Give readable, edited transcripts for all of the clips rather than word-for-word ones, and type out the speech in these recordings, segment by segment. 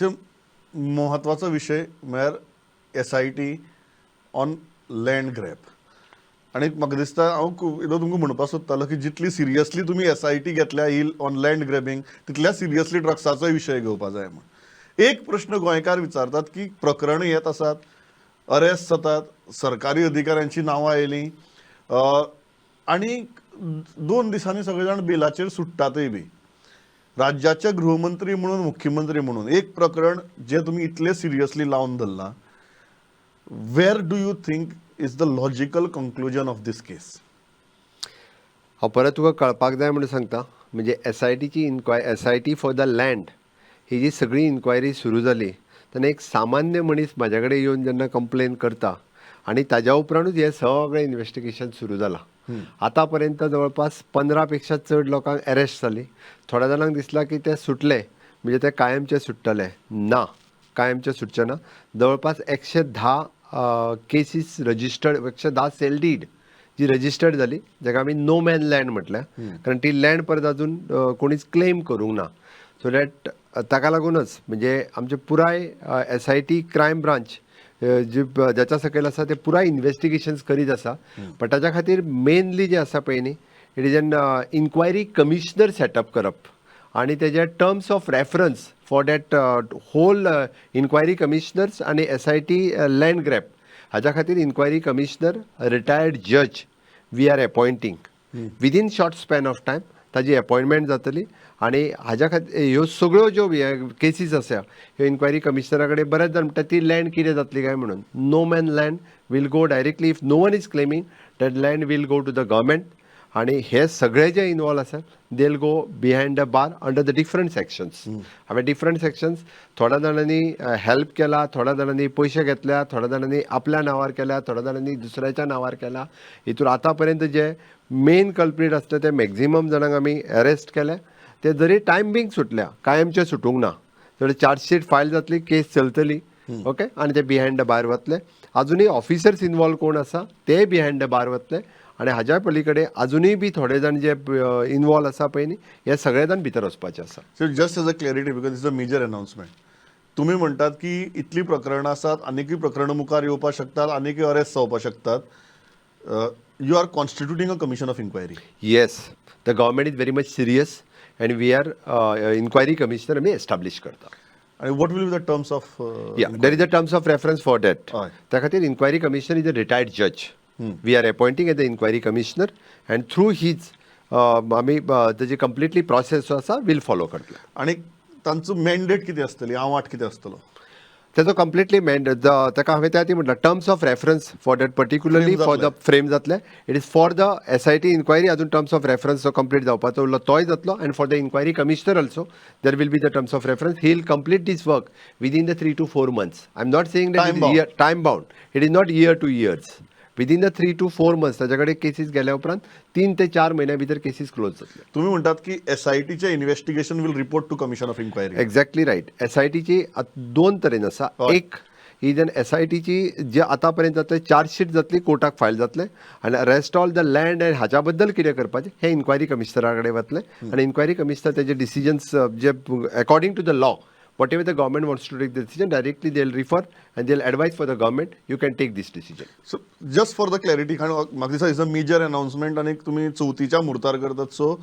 महत्वाचो विशय म्हळ्यार SIT ऑन लँड ग्रॅब. आनी म्हाका दिसता हांव इलो तुमकां म्हणपाक सोदतालो की जितली सिरियसली तुमी SIT घेतल्या ही ऑन लँड ग्रॅबिंग तितल्या सिरियसली ड्रग्साचोय विशय घेवपा जाय म्हण. एक प्रश्न गोंयकार विचारतात की प्रकरणां येत आसात, अरेस्ट जातात, सरकारी अधिकाऱ्यांची नांवां आयलीं आनी 2 दिसांनी सगळे जाण बेलाचेर सुट्टातय बी. राज्याचे गृहमंत्री म्हणून मुख्यमंत्री म्हणून एक प्रकरण जे तुम्ही इतले सिरियसली लावन धरला, where do you think is the logical conclusion of this case? हांव परत तुका कळपाक जाय म्हणून सांगता, म्हणजे SITची SIT फॉर द लँड ही जी सगळी इन्क्वायरी सुरू जाली तेन्ना एक सामान्य मनीस म्हाज्या कडेन येवन जेन्ना कंप्लेन करता आनी ताज्या उपरांतूच हें सगळें इन्व्हेस्टिगेशन सुरू जालां. आतां पर्यंत जवळपास 15 पेक्षा चड लोकांक अरेस्ट जाली. थोड्या जाणांक दिसला की ते सुटले म्हणजे ते कायमचे सुट्टले. ना, कायमचे सुटचे ना. जवळपास 110 केसीस रजिस्टर्ड, 110 सेल डीड जी रजिस्टर्ड जाली, जाका आमी नो मॅन लँड म्हटल्या, कारण ती लँड परत अजून कोणीच क्लेम करूंक ना. सो दॅट ताका लागूनच म्हणजे आमचे पुराय SIT क्रायम ब्रांच जे ज्याच्या सकयल आसा ते पुराय इन्व्हेस्टिगेशन्स करीत आसा. पण ताच्या खातीर मेनली जे आसा पळय न्ही, it is an inquiry commissioner setup करप आनी तेजे terms of reference for that whole inquiry commissioners आनी SIT लँड ग्रॅब हाच्या खातीर इन्क्वायरी कमिशनर रिटायर्ड जज we are appointing within short span of time. ताजी अपॉयंटमेंट जातली आनी हाज्या खातीर ह्यो सगळ्यो ज्यो केसीस आसा ह्यो इन्क्वायरी कमिशनरा कडेन बरेच जाण म्हणटा ती लँड कितें जातली काय म्हणून. No man land will go directly, if no one is claiming that land will go to the government. आनी हे सगळे जे इनवॉल्व आसात they will go behind the bar under the different sections. हांवें डिफरंट सेक्शन्स थोड्या जाणांनी help केला, थोड्या जाणांनी पयशे घेतल्या, थोड्या जाणांनी आपल्या नांवार केल्या, थोड्या जाणांनी दुसऱ्याच्या नांवार केला. हितून आतां पर्यंत जे मेन कल्प्रीट आसले ते मॅक्झिमम जाणांक आमी अरेस्ट केले. ते जरी टायम बींग सुटल्या, कायमचे सुटूंक ना. थोडी चार्जशीट फायल जातली, केस चलतली, ओके, आनी ते बिहायंड द बार वतले. अजुनूय ऑफिसर्स इनवॉल्व कोण आसा ते बिहायंड द बार वतले. आनी हाज्या पलीकडे अजुनूय बी थोडे जाण जे इनवॉल्व आसा पळय न्ही, हे सगळे जाण भितर वचपाचे आसा. So just as a clarity, because is a major announcement, तुम्ही म्हणटात की इतली प्रकरणां आसात, आनीकूय प्रकरणां मुखार येवपाक शकतात, आनीकूय अरेस्ट जावपाक शकतात. You are constituting a commission of inquiry? Yes, the government is very much serious and we are inquiry commissioner आम्ही establish करता. And what will be the terms of there is a terms of reference for that. त्या खातीर inquiry commissioner is a retired judge. We are appointing as the inquiry commissioner and through his आम्ही त्याची completely process आसा will follow करतले. आणि तांचो mandate कितें आसतली, आवाठ कितें आसतलो? त्याचो कम्प्लिटली ताका हांवें त्या ती म्हटलं terms of reference for that particularly for the frame जातले. It is for the SIT inquiry अजून टर्म्स ऑफ रेफरन्स जो कंप्लीट जावपाचो उरलो तोय जातलो. And for the inquiry commissioner also there will be the terms of reference. He will complete this work within the 3 to 4 months. I am not saying that time bound. It is not year to years. Within the 3 to 4 months ताच्याकडे cases गेल्या उपरांत 3 ते 4 महिन्या भितर cases close जातले. तुम्ही म्हणतात की SITचे investigation will report to commission of inquiry? Exactly right. SITची 2 तरेन आसा. एक ही जन SITची जे आतां पर्यंत जातले चार्जशीट जातली, कोर्टाक फायल जातले आनी rest all the land end हाच्या बद्दल कितें करपाचें हे इन्क्वायरी कमिशनरा कडेन वतले. आनी इन्क्वायरी कमिशनर तेजे डिसिजन्स जे according to the law whatever the government wants to take the decision, directly they'll refer and they'll advise for the government, you can take this decision. So just for the clarity, म्हाका दिसता is a major announcement आनी तुमी 4थीच्या मुर्तार करतात. So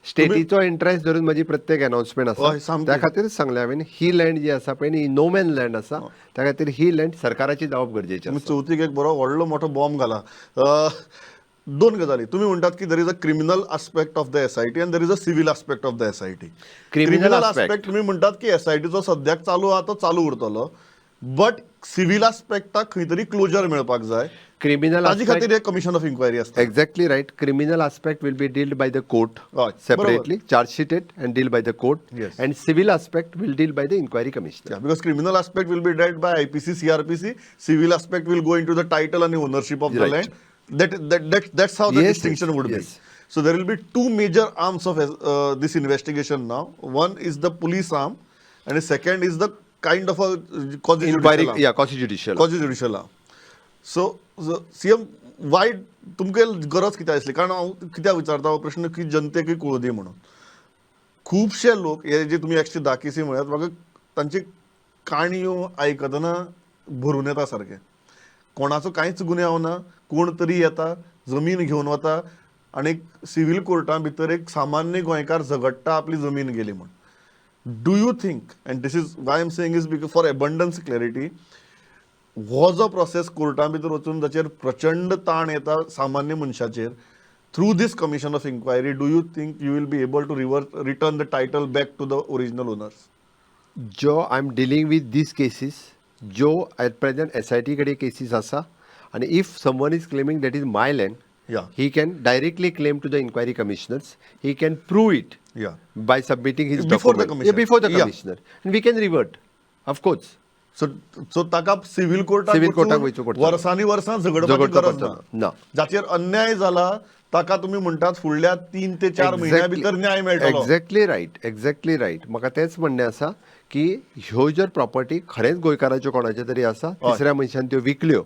स्टेटीचो interest धरून माझी प्रत्येक announcement आसा. त्या खातीरच सांगलें हांवें ही लँड जी आसा पळय न्ही, नो मॅन लँड आसा, त्या खातीर ही लँड सरकाराची जावप गरजेची आसा. 4थीक एक बरो व्हडलो मोठो बॉम्ब घाला. 2 गजाली तुम्ही म्हणतात की there is a criminal aspect of the SIT and there is a civil aspect of the SIT. Criminal aspect तुम्ही म्हणतात की SITचो सद्याक चालू आहा तो चालू उरतलो, बट सिव्हिल आस्पेक्टाक खंय तरी क्लोजर मेळपाक जाय. क्रिमिनल ताजे खातीर एक कमिशन ऑफ इन्क्वायरी आसता. Exactly right. Criminal aspect will be dealt by the court separately, charge sheeted and deal by the court. Yes. And civil aspect will deal by the inquiry commissioner. Yeah, because criminal aspect will be dealt by IPC, CRPC. Civil aspect will go into the title and the ownership of the land. That's how the distinction would be. So there will be 2 major arms of this investigation now. One is the police arm, and the second is the kind of a quasi-judicial arm. Yeah, quasi-judicial arm. So CM, why तुमकां गरज कित्याक आसली? कारण हांव कित्याक विचारता हो प्रश्न की जनतेकूय कळूं दी म्हणून. खुबशे लोक हे जे तुमी 110 केसी म्हळ्यात, म्हाका तांची काणयो आयकतना भरून येता सारकें. कोणाचो कांयच गुन्यांव ना, कोण तरी येता, जमीन घेवन वता आनी सिव्हील कोर्टा भितर एक सामान्य गोंयकार झगडटा आपली जमीन गेली म्हण. Do you think, and this is why I am saying is because for abundance clarity, हो जो प्रोसेस कोर्टा भितर वचून जाचेर प्रचंड ताण येता सामान्य मनशाचेर, through this commission of inquiry, do you think you will be able to return the title back to the original owners? जो I am dealing with these cases, जो एट प्रेझेंट SIT कडेन केसीस आसा, आनी if someone is claiming that is my land, Yeah, he can directly claim to the inquiry commissioners. He can prove it yeah. by submitting his Before the document. commissioner. Yeah, before the Yeah. commissioner. And we can revert, of course. So ताका civil कोर्टाक Civil court वयचो पडटा. वर्सांनी वर्सां झगडपाची झगडचो गरज पडटा. ना. ना. जाचेर अन्याय जाला ताका तुम्ही म्हणटात फुडल्या 3 ते 4 म्हयन्या भितर न्याय मेळटलो. Exactly right. म्हाका तेच म्हणणें आसा की ह्यो जर प्रॉपर्टी खरेंच गोंयकाराच्यो कोणाच्यो तरी आसा, तिसऱ्या मनशान त्यो विकल्यो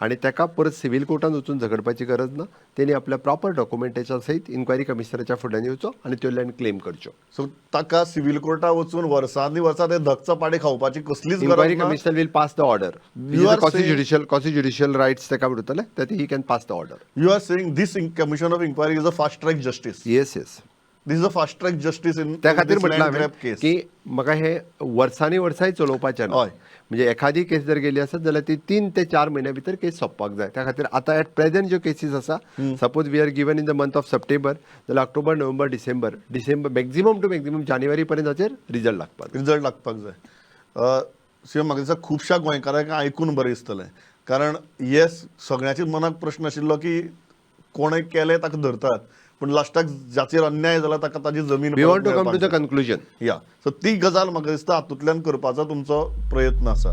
आणि ताका परत सिव्हील कोर्टान वचून झगडपाची गरज ना. तेणी आपल्या प्रॉपर डॉक्युमेंटेशन सहित इन्क्वायरी कमिशनराच्या फुड्यान येवचो आणि त्यो लँड क्लेम करच्यो. सो ताका सिव्हील कोर्टाक वचून वर्सांनी वर्सां ते धक्च पाडे खावपाची कसलीच इन्क्वायरी गरज ना. Commissioner will pass the order. You are quasi judicial rights ताका उरतले, that he can pass the order. You are saying this commission of inquiry is a fast track justice. Yes. This is a fast track justice in त्या खातीर this म्हटलं land grab हांवें case. की म्हाका हे वर्सांनी चलोवपाचें ना. हय. म्हणजे एखादी केस जर गेली आसत जाल्यार ती 3 ते 4 म्हयन्या भितर केस सोंपपाक जाय. त्या खातीर आतां एट प्रेझेंट ज्यो केसीस आसा, suppose we are given in the month of September, जाल्यार October, November, December maximum to maximum जानेवारी पर्यंत हाचेर रिजल्ट लागपाक जाय. रिजल्ट लागपाक जाय. शिव म्हाका दिसता खुबश्या गोंयकारांक आयकून बरें दिसतलें, कारण येस सगळ्याच्याच मनाक प्रश्न आशिल्लो की कोणें केलें ताका धरतात, पूण लास्टाक जाचेर अन्याय जाला ताका ताजी जमीन वी वॉन्ट टू कम मेळपाक टू द जाय. कन्क्लुजन. या सो ती गजाल म्हाका दिसता हातूंतल्यान करपाचो तुमचो प्रयत्न आसा.